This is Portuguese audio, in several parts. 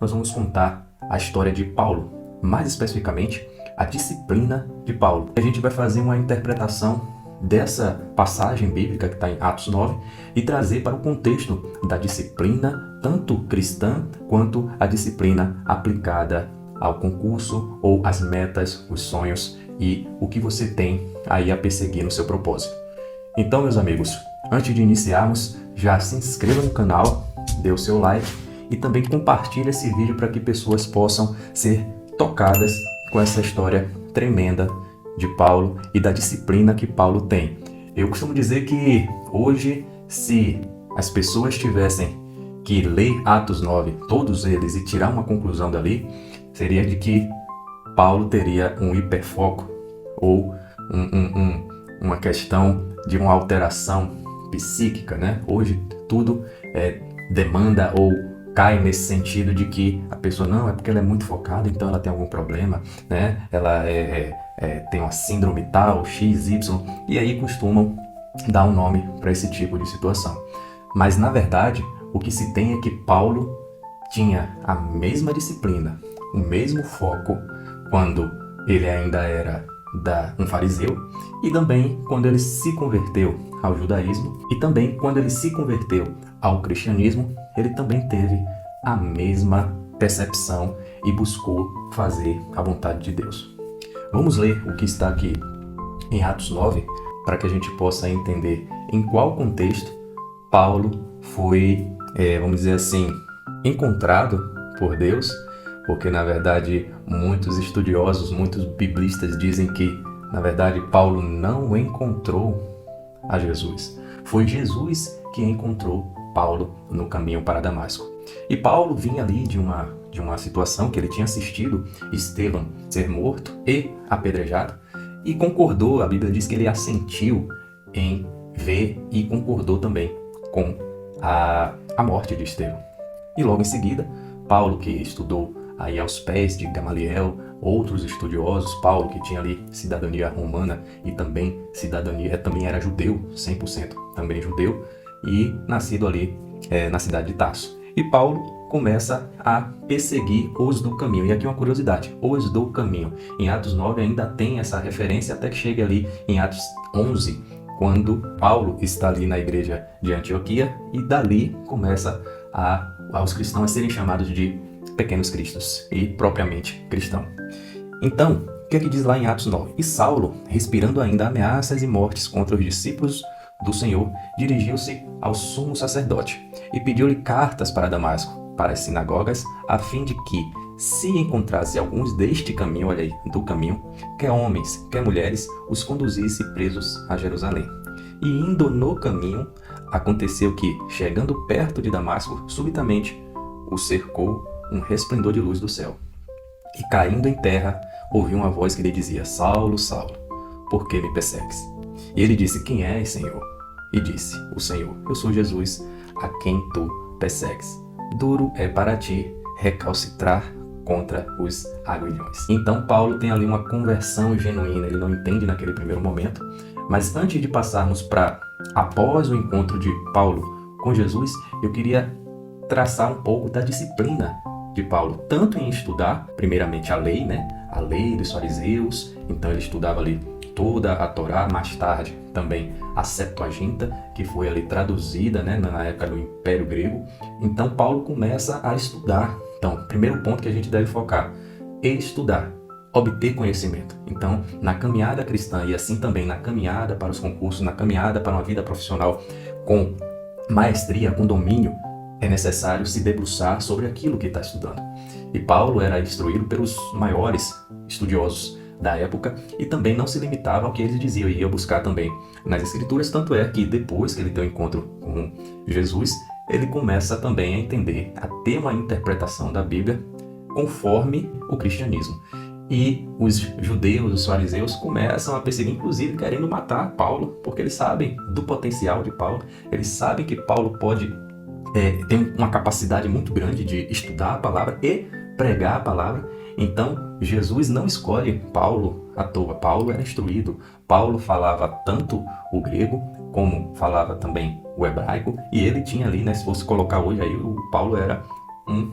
nós vamos contar a história de Paulo, mais especificamente a disciplina de Paulo. A gente vai fazer uma interpretação dessa passagem bíblica que está em Atos 9 e trazer para o contexto da disciplina, tanto cristã quanto a disciplina aplicada ao concurso ou às metas, os sonhos e o que você tem aí a perseguir no seu propósito. Então, meus amigos, antes de iniciarmos, já se inscreva no canal, dê o seu like e também compartilhe esse vídeo para que pessoas possam ser tocadas com essa história tremenda de Paulo e da disciplina que Paulo tem. Eu costumo dizer que hoje, se as pessoas tivessem que ler Atos 9, todos eles, e tirar uma conclusão dali, seria de que Paulo teria um hiperfoco ou uma questão de uma alteração psíquica, né? Hoje tudo demanda ou cai nesse sentido de que a pessoa não, é porque ela é muito focada, então ela tem algum problema, né? Ela tem uma síndrome tal, X, Y, e aí costumam dar um nome para esse tipo de situação. Mas na verdade, o que se tem é que Paulo tinha a mesma disciplina, o mesmo foco quando ele ainda era um fariseu e também quando ele se converteu ao judaísmo e também quando ele se converteu ao cristianismo, ele também teve a mesma percepção e buscou fazer a vontade de Deus. Vamos ler o que está aqui em Atos 9 para que a gente possa entender em qual contexto Paulo foi, vamos dizer assim, encontrado por Deus, porque na verdade muitos estudiosos, muitos biblistas dizem que na verdade Paulo não encontrou a Jesus. Foi Jesus que encontrou Paulo no caminho para Damasco. E Paulo vinha ali de uma situação que ele tinha assistido Estevão ser morto e apedrejado e concordou, a Bíblia diz que ele assentiu em ver e concordou também com a morte de Estevão. E logo em seguida, Paulo, que estudou aí aos pés de Gamaliel, outros estudiosos, Paulo que tinha ali cidadania romana e também também era judeu, 100% também judeu, e nascido ali na cidade de Tarso. E Paulo começa a perseguir os do caminho. E aqui uma curiosidade, os do caminho. Em Atos 9 ainda tem essa referência até que chega ali em Atos 11, quando Paulo está ali na igreja de Antioquia e dali começa os cristãos a serem chamados de pequenos cristos e propriamente cristão. Então, o que é que diz lá em Atos 9? E Saulo, respirando ainda ameaças e mortes contra os discípulos do Senhor, dirigiu-se ao sumo sacerdote e pediu-lhe cartas para Damasco, para as sinagogas, a fim de que, se encontrasse alguns deste caminho, olha aí, do caminho, quer homens, quer mulheres, os conduzisse presos a Jerusalém. E indo no caminho, aconteceu que, chegando perto de Damasco, subitamente o cercou um resplendor de luz do céu. E caindo em terra, ouviu uma voz que lhe dizia: Saulo, Saulo, por que me persegues? E ele disse: Quem és, Senhor? E disse o Senhor: Eu sou Jesus, a quem tu persegues. Duro é para ti recalcitrar contra os aguilhões. Então Paulo tem ali uma conversão genuína, ele não entende naquele primeiro momento, mas antes de passarmos para após o encontro de Paulo com Jesus, eu queria traçar um pouco da disciplina de Paulo, tanto em estudar, primeiramente a lei, né? A lei dos fariseus, então ele estudava ali toda a Torá, mais tarde também a Septuaginta, que foi ali traduzida, né, na época do Império Grego. Então Paulo começa a estudar. Então, primeiro ponto que a gente deve focar é estudar, obter conhecimento. Então, na caminhada cristã e assim também na caminhada para os concursos, na caminhada para uma vida profissional com maestria, com domínio, é necessário se debruçar sobre aquilo que está estudando. E Paulo era instruído pelos maiores estudiosos da época e também não se limitava ao que eles diziam, e ia buscar também nas escrituras, tanto é que depois que ele tem o encontro com Jesus, ele começa também a entender, a ter uma interpretação da Bíblia conforme o cristianismo. E os judeus, os fariseus, começam a perseguir, inclusive querendo matar Paulo, porque eles sabem do potencial de Paulo, eles sabem que Paulo tem uma capacidade muito grande de estudar a palavra e pregar a palavra. Então, Jesus não escolhe Paulo à toa. Paulo era instruído. Paulo falava tanto o grego como falava também o hebraico. E ele tinha ali, né, se fosse colocar hoje, aí o Paulo era um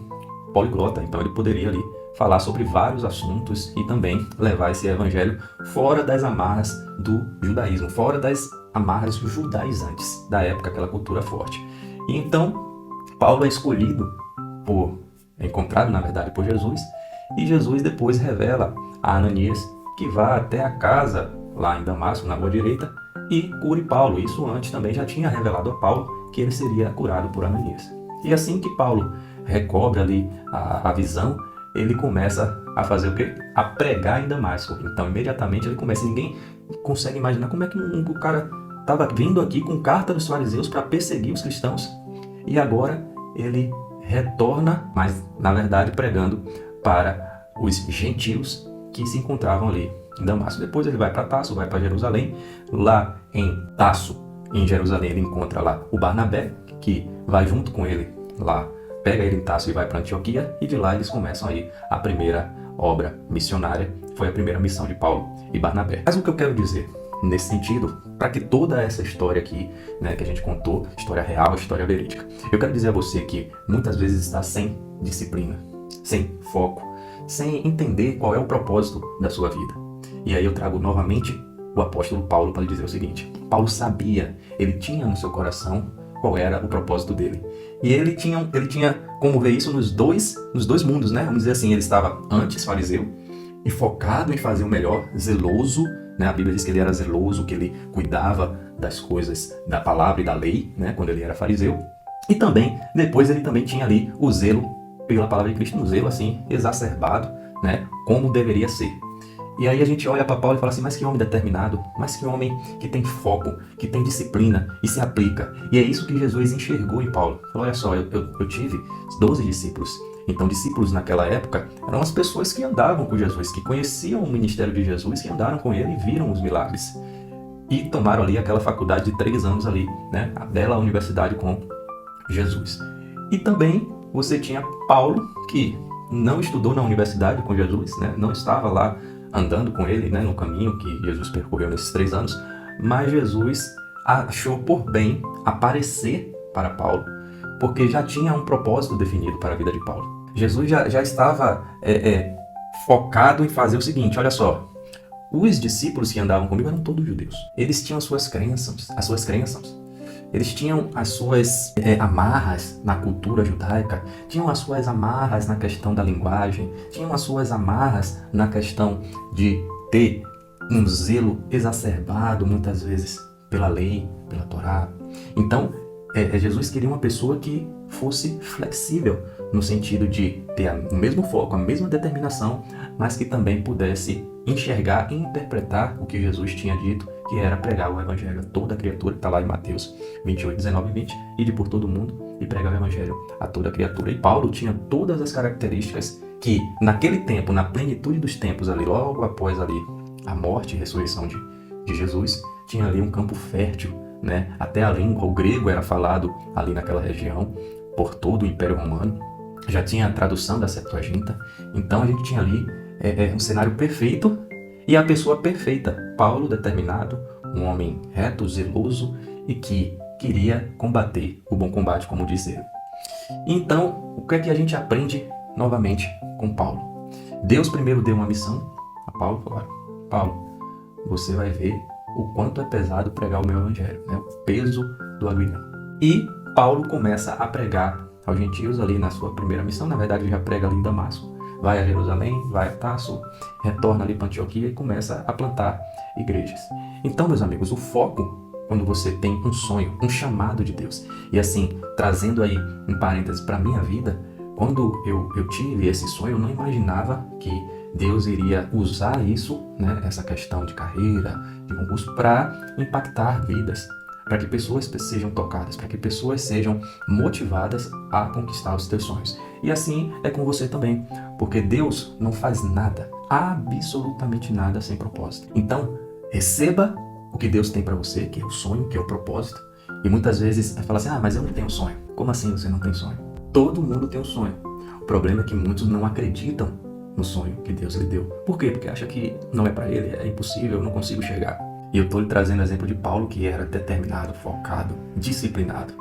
poliglota, então ele poderia ali falar sobre vários assuntos e também levar esse evangelho fora das amarras do judaísmo, fora das amarras judaizantes da época, aquela cultura forte. E então Paulo é escolhido é encontrado na verdade por Jesus, e Jesus depois revela a Ananias que vá até a casa lá em Damasco, na rua direita, e cure Paulo. Isso antes também já tinha revelado a Paulo que ele seria curado por Ananias. E assim que Paulo recobre ali a visão, ele começa a fazer o quê? A pregar em Damasco. Então imediatamente ele começa, ninguém consegue imaginar como é que o cara estava vindo aqui com carta dos fariseus para perseguir os cristãos, e agora ele retorna, mas na verdade pregando para os gentios que se encontravam ali em Damasco. Depois ele vai para Tarso, vai para Jerusalém. Lá em Tarso, em Jerusalém, ele encontra lá o Barnabé, que vai junto com ele lá, pega ele em Tarso e vai para Antioquia, e de lá eles começam aí a primeira obra missionária. Foi a primeira missão de Paulo e Barnabé. Mas o que eu quero dizer nesse sentido, para que toda essa história aqui, né, que a gente contou, história real, história verídica, eu quero dizer a você que muitas vezes está sem disciplina, sem foco, sem entender qual é o propósito da sua vida. E aí eu trago novamente o apóstolo Paulo para lhe dizer o seguinte: Paulo sabia, ele tinha no seu coração qual era o propósito dele. E ele tinha como ver isso nos dois mundos, né? Vamos dizer assim, ele estava antes fariseu e focado em fazer o melhor, zeloso, né? A Bíblia diz que ele era zeloso, que ele cuidava das coisas da palavra e da lei, né? Quando ele era fariseu. E também, depois ele também tinha ali o zelo pela palavra de Cristo, um zelo assim, exacerbado, né? Como deveria ser. E aí a gente olha para Paulo e fala assim: mas que homem determinado, mas que homem que tem foco, que tem disciplina e se aplica. E é isso que Jesus enxergou em Paulo. Falou: olha só, eu tive 12 discípulos. Então discípulos naquela época eram as pessoas que andavam com Jesus, que conheciam o ministério de Jesus, que andaram com ele e viram os milagres. E tomaram ali aquela faculdade de 3 anos ali, né? A bela universidade com Jesus. E também você tinha Paulo, que não estudou na universidade com Jesus, né? Não estava lá andando com ele, né, no caminho que Jesus percorreu nesses 3 anos, mas Jesus achou por bem aparecer para Paulo, porque já tinha um propósito definido para a vida de Paulo. Jesus já estava focado em fazer o seguinte: olha só, os discípulos que andavam comigo eram todos judeus. Eles tinham as suas crenças. Eles tinham as suas amarras na cultura judaica, tinham as suas amarras na questão da linguagem, tinham as suas amarras na questão de ter um zelo exacerbado, muitas vezes, pela lei, pela Torá. Então, Jesus queria uma pessoa que fosse flexível, no sentido de ter o mesmo foco, a mesma determinação, mas que também pudesse enxergar e interpretar o que Jesus tinha dito, que era pregar o evangelho a toda criatura, que está lá em Mateus 28, 19 e 20, ide por todo mundo e pregar o evangelho a toda criatura. E Paulo tinha todas as características que, naquele tempo, na plenitude dos tempos ali, logo após ali a morte e ressurreição de Jesus, tinha ali um campo fértil, né? Até a língua, o grego era falado ali naquela região, por todo o Império Romano, já tinha a tradução da Septuaginta. Então a gente tinha ali um cenário perfeito e a pessoa perfeita, Paulo determinado, um homem reto, zeloso e que queria combater o bom combate, como diz ele. Então, o que é que a gente aprende novamente com Paulo? Deus primeiro deu uma missão a Paulo, falou: Paulo, você vai ver o quanto é pesado pregar o meu evangelho, né? O peso do aguilhão. E Paulo começa a pregar aos gentios ali na sua primeira missão. Na verdade, ele já prega ali em Damasco. Vai a Jerusalém, vai a Tarso, retorna ali para Antioquia e começa a plantar igrejas. Então, meus amigos, o foco, quando você tem um sonho, um chamado de Deus, e assim, trazendo aí um parêntese para a minha vida, quando eu tive esse sonho, eu não imaginava que Deus iria usar isso, né, essa questão de carreira, de concurso, para impactar vidas, para que pessoas sejam tocadas, para que pessoas sejam motivadas a conquistar os seus sonhos. E assim é com você também, porque Deus não faz nada, absolutamente nada sem propósito. Então, receba o que Deus tem para você, que é o sonho, que é o propósito. E muitas vezes fala assim: mas eu não tenho sonho. Como assim você não tem sonho? Todo mundo tem um sonho. O problema é que muitos não acreditam no sonho que Deus lhe deu. Por quê? Porque acha que não é para ele, é impossível, eu não consigo chegar. E eu estou lhe trazendo o exemplo de Paulo, que era determinado, focado, disciplinado.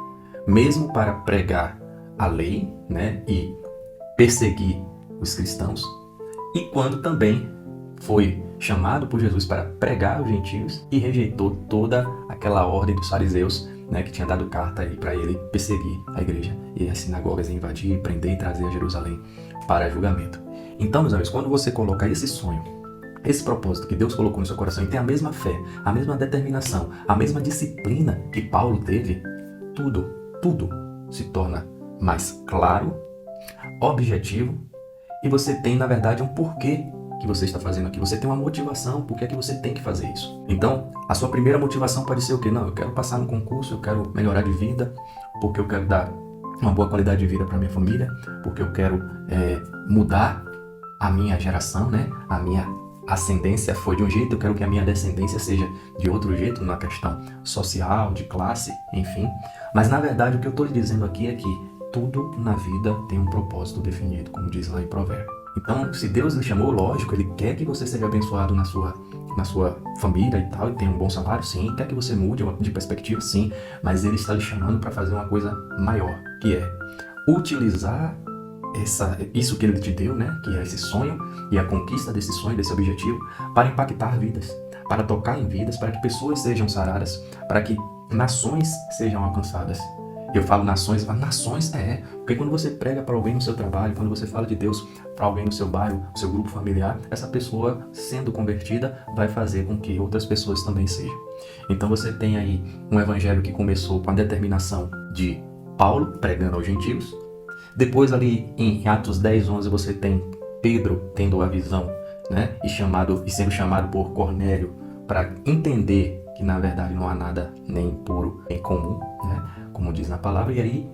Mesmo para pregar a lei, né, e perseguir os cristãos, e quando também foi chamado por Jesus para pregar aos gentios e rejeitou toda aquela ordem dos fariseus, né, que tinha dado carta aí para ele perseguir a igreja e as sinagogas, invadir, prender e trazer a Jerusalém para julgamento. Então, meus amigos, quando você coloca esse sonho, esse propósito que Deus colocou no seu coração e tem a mesma fé, a mesma determinação, a mesma disciplina que Paulo teve, tudo se torna mais claro, objetivo, e você tem, na verdade, um porquê que você está fazendo aqui. Você tem uma motivação, por que é que você tem que fazer isso. Então, a sua primeira motivação pode ser o quê? Não, eu quero passar no concurso, eu quero melhorar de vida, porque eu quero dar uma boa qualidade de vida para minha família, porque eu quero mudar a minha geração, né? A minha ascendência foi de um jeito, eu quero que a minha descendência seja de outro jeito, na questão social, de classe, enfim. Mas, na verdade, o que eu estou lhe dizendo aqui é que tudo na vida tem um propósito definido, como diz lá em Provérbios. Então, se Deus lhe chamou, lógico, Ele quer que você seja abençoado na sua família e tal, e tenha um bom salário, sim, quer que você mude de perspectiva, sim, mas Ele está lhe chamando para fazer uma coisa maior, que é utilizar isso que Ele te deu, né, que é esse sonho e a conquista desse sonho, desse objetivo, para impactar vidas, para tocar em vidas, para que pessoas sejam saradas, para que nações sejam alcançadas. Eu falo nações, porque quando você prega para alguém no seu trabalho, quando você fala de Deus para alguém no seu bairro, no seu grupo familiar, essa pessoa sendo convertida vai fazer com que outras pessoas também sejam. Então você tem aí um evangelho que começou com a determinação de Paulo pregando aos gentios. Depois ali em Atos 10, 11 você tem Pedro tendo a visão, né, e sendo chamado por Cornélio para entender que na verdade não há nada nem puro nem comum, né, como diz na palavra. E aí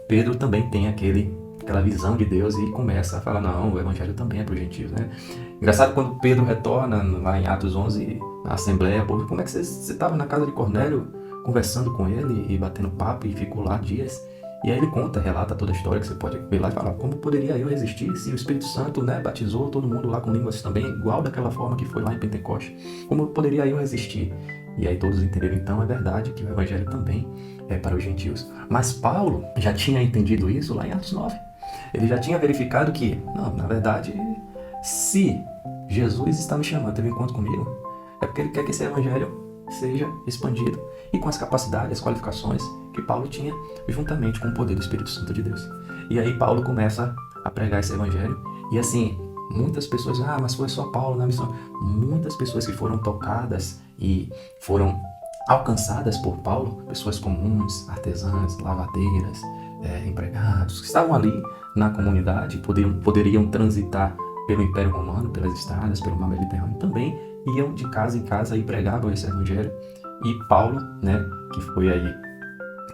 Pedro também tem aquela visão de Deus e começa a falar, não, o evangelho também é para os gentios, né? Engraçado quando Pedro retorna lá em Atos 11, na assembleia, pô, como é que você estava na casa de Cornélio conversando com ele e batendo papo e ficou lá dias? E aí ele relata toda a história, que você pode ver lá e falar, como poderia eu resistir se o Espírito Santo, né, batizou todo mundo lá com línguas também, igual daquela forma que foi lá em Pentecoste? Como poderia eu resistir? E aí todos entenderam, então é verdade que o evangelho também é para os gentios. Mas Paulo já tinha entendido isso lá em Atos 9. Ele já tinha verificado que, não, na verdade, se Jesus está me chamando, teve um encontro comigo, é porque ele quer que esse evangelho seja expandido e com as capacidades, as qualificações que Paulo tinha, juntamente com o poder do Espírito Santo de Deus. E aí Paulo começa a pregar esse evangelho e assim, muitas pessoas, mas foi só Paulo na missão. Muitas pessoas que foram tocadas e foram alcançadas por Paulo, pessoas comuns, artesãs, lavadeiras, empregados, que estavam ali na comunidade, poderiam transitar pelo Império Romano, pelas estradas, pelo mar Mediterrâneo, também iam de casa em casa e pregavam esse evangelho. E Paulo, né, que foi aí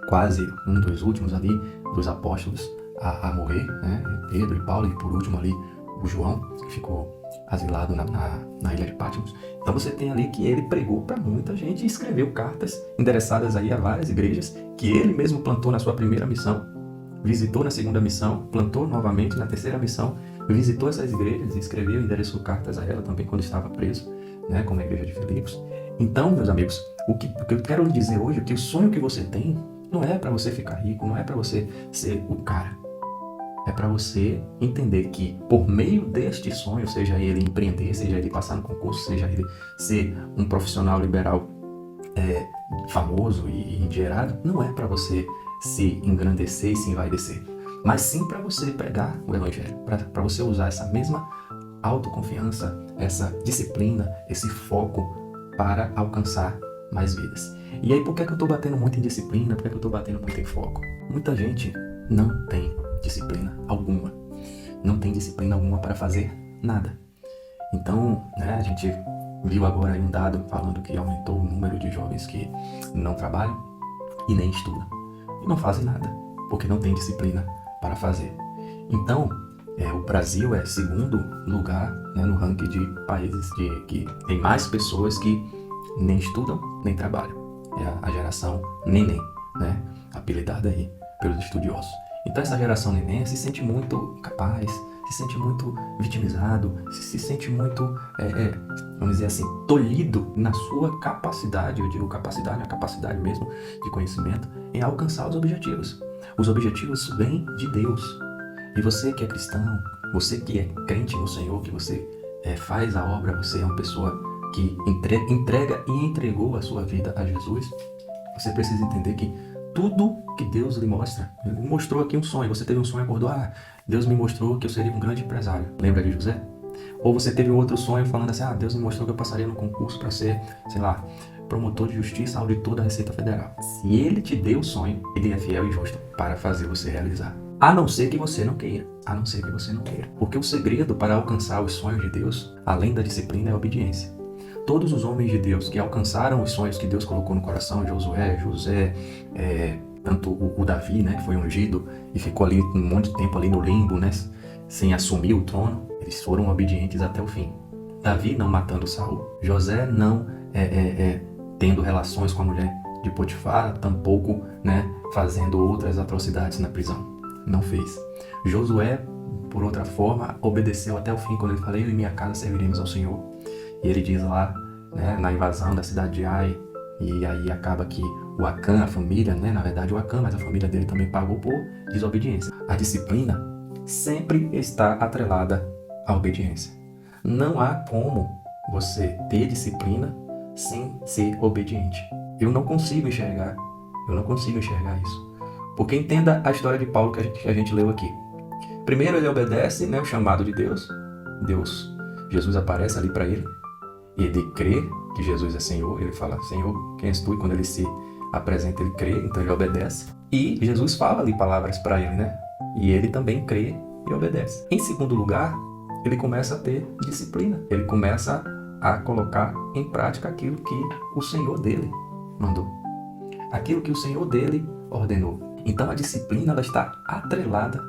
quase um dos últimos ali dos apóstolos a morrer, né, Pedro e Paulo, e por último ali o João, que ficou asilado na ilha de Patmos. Então você tem ali que ele pregou para muita gente e escreveu cartas endereçadas aí a várias igrejas que ele mesmo plantou na sua primeira missão, visitou na segunda missão, plantou novamente na terceira missão, visitou essas igrejas e escreveu e endereçou cartas a ela também quando estava preso, né, como a igreja de Filipos. Então, meus amigos, o que eu quero lhe dizer hoje é que o sonho que você tem não é para você ficar rico, não é para você ser o cara. É para você entender que por meio deste sonho, seja ele empreender, seja ele passar no concurso, seja ele ser um profissional liberal famoso e endinheirado, não é para você se engrandecer e se envaidecer, mas sim para você pregar o evangelho, para você usar essa mesma autoconfiança, essa disciplina, esse foco para alcançar mais vidas. E aí, por que eu estou batendo muito em disciplina? Por que eu estou batendo muito em foco? Muita gente não tem disciplina alguma. Não tem disciplina alguma para fazer nada. Então, né, a gente viu agora aí um dado falando que aumentou o número de jovens que não trabalham e nem estudam. E não fazem nada, porque não tem disciplina para fazer. Então, o Brasil é segundo lugar, né, no ranking de países que tem mais pessoas que nem estudam, nem trabalham. É a geração neném, né, apelidada aí pelos estudiosos. Então essa geração neném se sente muito incapaz, se sente muito vitimizado, se sente muito, vamos dizer assim, tolhido na sua capacidade, eu digo capacidade, a capacidade mesmo de conhecimento, em alcançar os objetivos. Os objetivos vêm de Deus. E você que é cristão, você que é crente no Senhor, que você faz a obra, você é uma pessoa que entrega e entregou a sua vida a Jesus, você precisa entender que tudo que Deus lhe mostra, Ele mostrou aqui um sonho, você teve um sonho, acordou, Deus me mostrou que eu seria um grande empresário. Lembra de José? Ou você teve um outro sonho falando assim, Deus me mostrou que eu passaria no concurso para ser, sei lá, promotor de justiça, auditor da Receita Federal. Se Ele te deu o sonho, Ele é fiel e justo para fazer você realizar. A não ser que você não queira. A não ser que você não queira. Porque o segredo para alcançar os sonhos de Deus, além da disciplina, é a obediência. Todos os homens de Deus que alcançaram os sonhos que Deus colocou no coração, Josué, José, tanto o Davi, né, que foi ungido e ficou ali um monte de tempo ali no limbo, né, sem assumir o trono, eles foram obedientes até o fim. Davi não matando Saul, José não tendo relações com a mulher de Potifar, tampouco, né, fazendo outras atrocidades na prisão. Não fez. Josué, por outra forma, obedeceu até o fim, quando ele falou, eu e minha casa serviremos ao Senhor. E ele diz lá, né, na invasão da cidade de Ai, e aí acaba que o Acã, a família, né, na verdade o Acã, mas a família dele também pagou por desobediência. A disciplina sempre está atrelada à obediência. Não há como você ter disciplina sem ser obediente. Eu não consigo enxergar isso. Porque entenda a história de Paulo que a gente leu aqui. Primeiro ele obedece, né, o chamado de Deus. Jesus aparece ali para ele. Ele crê que Jesus é Senhor. Ele fala, Senhor, quem és tu? E quando ele se apresenta, ele crê, então ele obedece. E Jesus fala ali palavras para ele, né? E ele também crê e obedece. Em segundo lugar, ele começa a ter disciplina. Ele começa a colocar em prática aquilo que o Senhor dele mandou. Aquilo que o Senhor dele ordenou. Então a disciplina ela está atrelada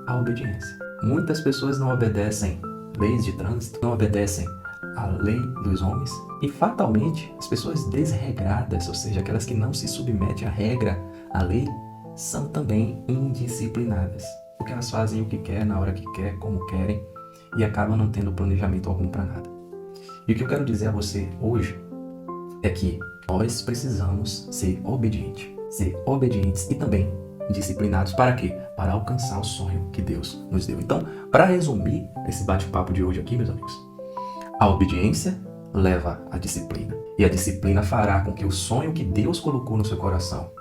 à obediência. Muitas pessoas não obedecem leis de trânsito, não obedecem à lei dos homens e fatalmente as pessoas desregradas, ou seja, aquelas que não se submetem à regra, à lei, são também indisciplinadas. Porque elas fazem o que quer, na hora que quer, como querem e acabam não tendo planejamento algum para nada. E o que eu quero dizer a você hoje é que nós precisamos ser obedientes e também disciplinados. Para quê? Para alcançar o sonho que Deus nos deu. Então, para resumir esse bate-papo de hoje aqui, meus amigos, a obediência leva à disciplina. E a disciplina fará com que o sonho que Deus colocou no seu coração,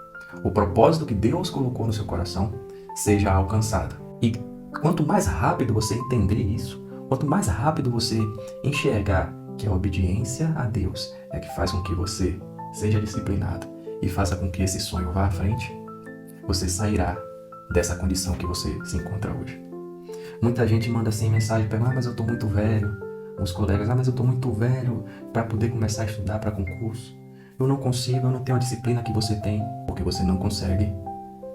o propósito que Deus colocou no seu coração, seja alcançado. E quanto mais rápido você entender isso, quanto mais rápido você enxergar que a obediência a Deus é que faz com que você seja disciplinado e faça com que esse sonho vá à frente, você sairá dessa condição que você se encontra hoje. Muita gente manda assim mensagem para mas eu estou muito velho. Os colegas, mas eu estou muito velho para poder começar a estudar para concurso. Eu não consigo, eu não tenho a disciplina que você tem, porque você não consegue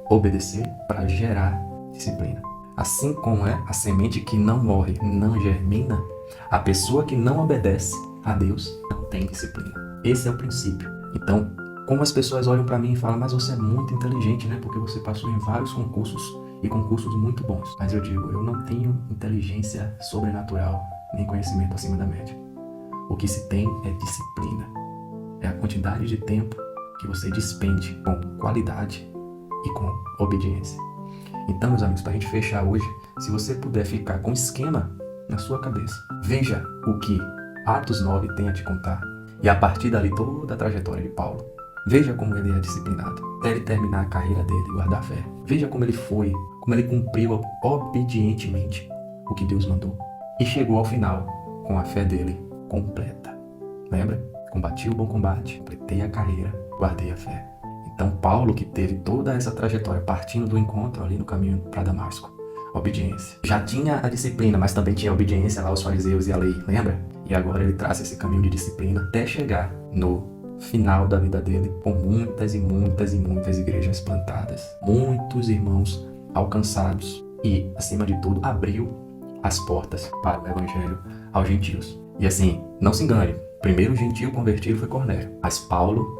obedecer para gerar disciplina. Assim como é a semente que não morre, não germina, a pessoa que não obedece a Deus não tem disciplina. Esse é o princípio. Então, como as pessoas olham para mim e falam, mas você é muito inteligente, né? Porque você passou em vários concursos e concursos muito bons. Mas eu digo, eu não tenho inteligência sobrenatural, nem conhecimento acima da média. O que se tem é disciplina. É a quantidade de tempo que você despende com qualidade e com obediência. Então, meus amigos, para a gente fechar hoje, se você puder ficar com esquema na sua cabeça, veja o que Atos 9 tem a te contar. E a partir dali toda a trajetória de Paulo. Veja como ele é disciplinado, até ele terminar a carreira dele e guardar a fé. Veja como ele foi, como ele cumpriu obedientemente o que Deus mandou. E chegou ao final com a fé dele completa. Lembra? Combati o bom combate, completei a carreira, guardei a fé. Então Paulo, que teve toda essa trajetória partindo do encontro ali no caminho para Damasco, obediência. Já tinha a disciplina, mas também tinha a obediência lá aos fariseus e à lei, lembra? E agora ele traça esse caminho de disciplina até chegar no final da vida dele, com muitas e muitas e muitas igrejas plantadas, muitos irmãos alcançados e, acima de tudo, abriu as portas para o evangelho aos gentios. E assim, não se engane, primeiro gentio convertido foi Cornélio, mas Paulo,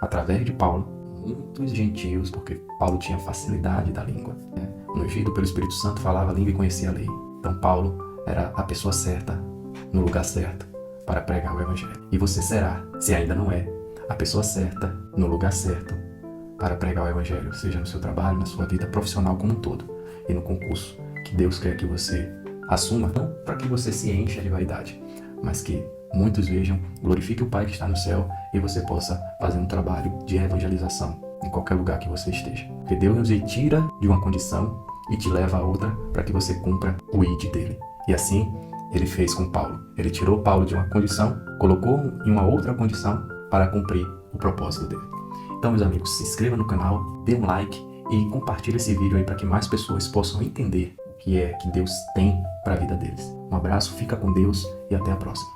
através de Paulo, muitos gentios, porque Paulo tinha facilidade da língua, né? Ungido pelo Espírito Santo, falava a língua e conhecia a lei. Então Paulo era a pessoa certa, no lugar certo, para pregar o evangelho. E você será, se ainda não é, a pessoa certa, no lugar certo, para pregar o evangelho, seja no seu trabalho, na sua vida profissional como um todo, e no concurso que Deus quer que você assuma, não para que você se encha de vaidade, mas que muitos vejam, glorifique o Pai que está no céu e você possa fazer um trabalho de evangelização em qualquer lugar que você esteja. Porque Deus te tira de uma condição e te leva a outra para que você cumpra o ID dele. E assim ele fez com Paulo. Ele tirou Paulo de uma condição, colocou em uma outra condição para cumprir o propósito dele. Então, meus amigos, se inscreva no canal, dê um like e compartilhe esse vídeo aí para que mais pessoas possam entender o que é que Deus tem para a vida deles. Um abraço, fica com Deus e até a próxima.